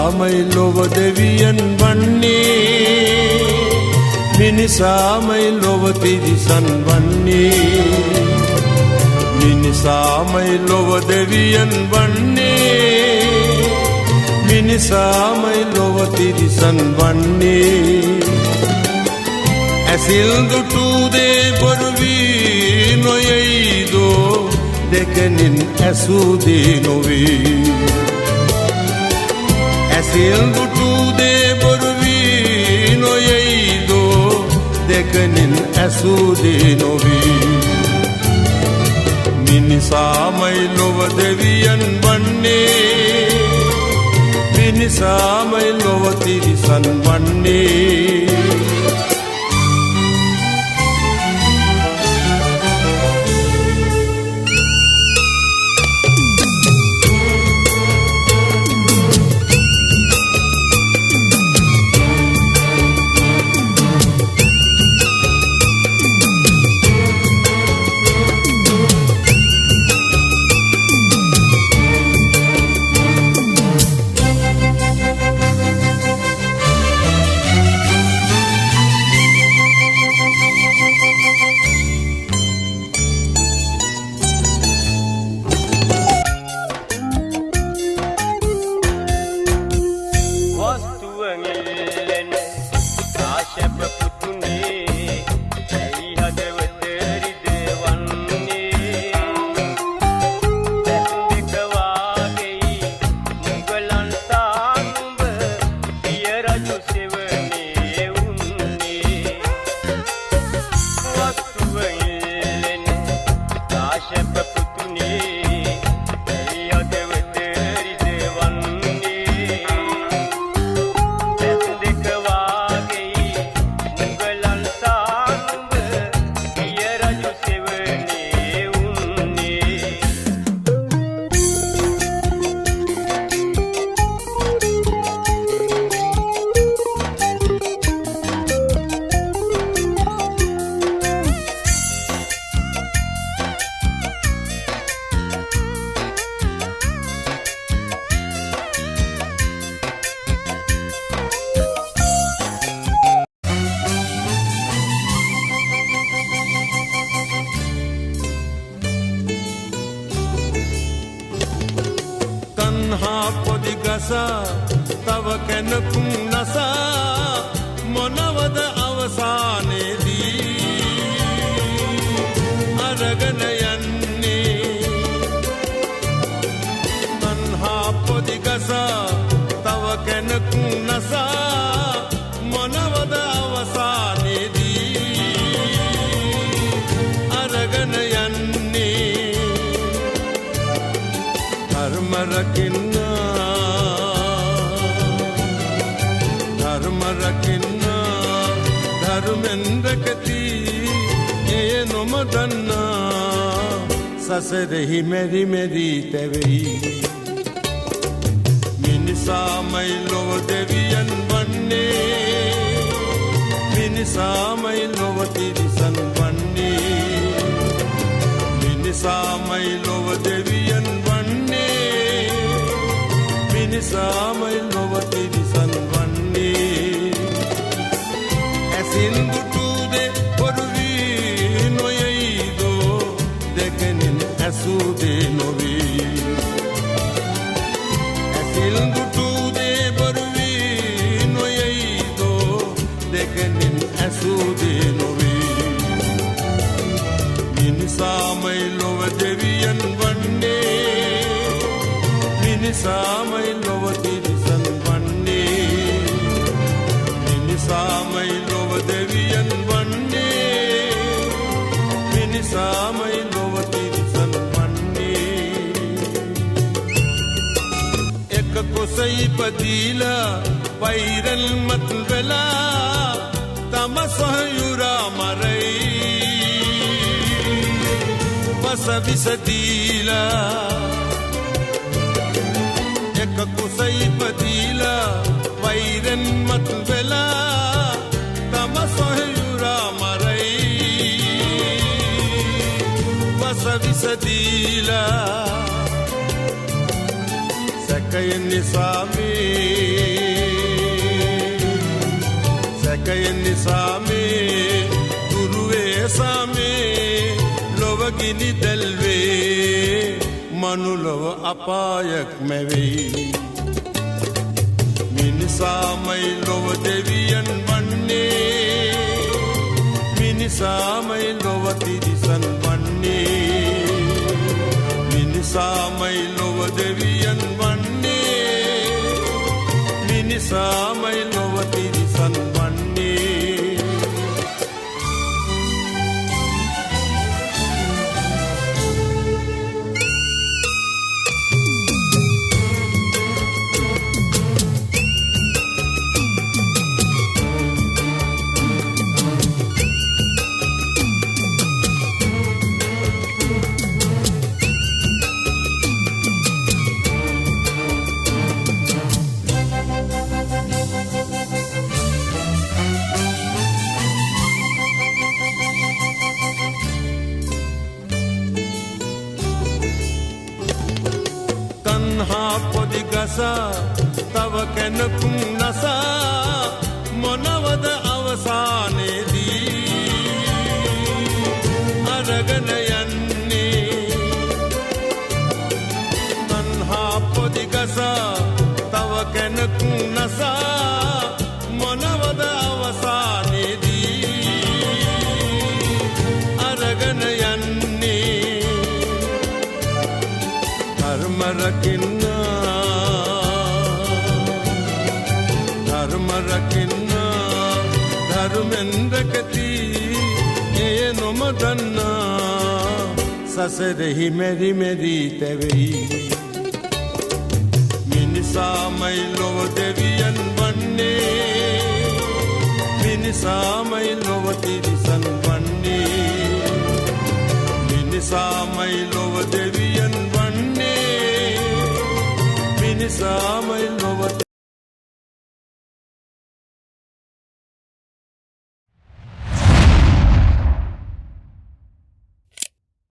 මිනිසාමයි ලොව දෙවියන් වන්නේ මිනිසාමයි ලොව තිරිසන් වන්නේ මිනිසාමයි ලොව දෙවියන් වන්නේ මිනිසාමයි ලොව තිරිසන් වන්නේ ඇසිල් දුටු දේ බොරු වී නොයයිදෝ දෙකෙනින් ඇසූ දේ නොවේ ඇසිල් දුටු දේ බොරු වී නොයයිදෝ දෙකෙනින් ඇසූ දේ නොවේ මිනිසාමයි ලොව දෙවියන් වන්නේ මිනිසාමයි ලොව තිරිසන් වන්නේ තව කෙනකුන් නසා මොනවද අවසානයේදී අරගෙන යන්නේ තණ්හා පොඩි ගසා තව කෙනකුන් නසා මොනවද අවසානයේදී අරගෙන යන්නේ ධර්ම රකින්න ධර්මෙන් රැකති එය නොමදන්නා සසරෙහි මෙරි මෙරි තැවෙයි මිනිසාමයි ලොව දෙවියන් වන්නේ මිනිසාමයි ලොව තිරිසන් වන්නේ මිනිසාමයි ලොව දෙවියන් වන්නේ මිනිසාමයි ලොව තිරිසන් වන්නේ ඇසින් දුටු දේ බොරු වී නොයයිදෝ දෙකෙනින් ඇසූ දේ නොවේ ඇසින් දුටු දේ බොරු වී නොයයිදෝ දෙකෙනින් ඇසූ දේ නොවේ මිනිසාමයි ලොව දෙවියන් වන්නේ මිනිසාමයි ලොව තිරිසන් වන්නේ මිනිසාමයි ලොව දෙවියන් වන්නේ මිනිසාමයි ලොව තිරිසන් වන්නේ එක කුස ඉපදීලා වෛරල් මත් වෙලා තම සොහයුරා මරයි වස විස දීලා එක කුස ඉපදීලා වෛරෙන් මත් වෙලා තම සොහයුරා මරයි වස විස දීලා සැක සැකයෙන් නිසා මේ දුරුවේ සාමේ ලොව ගිනි දැල්වේ මනුලොව අපායක් මැවෙයි මිනිසාමයි ලොව දෙවියන් වන්නේ මිනිසාමයි ලොව තිරිසන් වන්නේ මිනිසාමයි ලොව දෙවියන් වන්නේ මිනිසාමයි ලොව තිරිසන් වන්නේ පොදි ගසා තව කැනකුම් නසා මොනවද අවසානයේදී අරගෙන යන්නේ තන්හා පොදි ගසා තව කැනකුම් නසා මොනවද අවසානයේදී අරගෙන යන්නේ ධර්ම රකින්න ධර්මෙන් රැකති එය නොමදන්නා සසරෙහි මෙරි මෙරි තැවෙයි මිනිසාමයි ලොව දෙවියන් වන්නේ මිනිසාමයි ලොව තිරිසන් වන්නේ මිනිසාමයි ලොව දෙවියන් වන්නේ මිනිසාමයි ලොව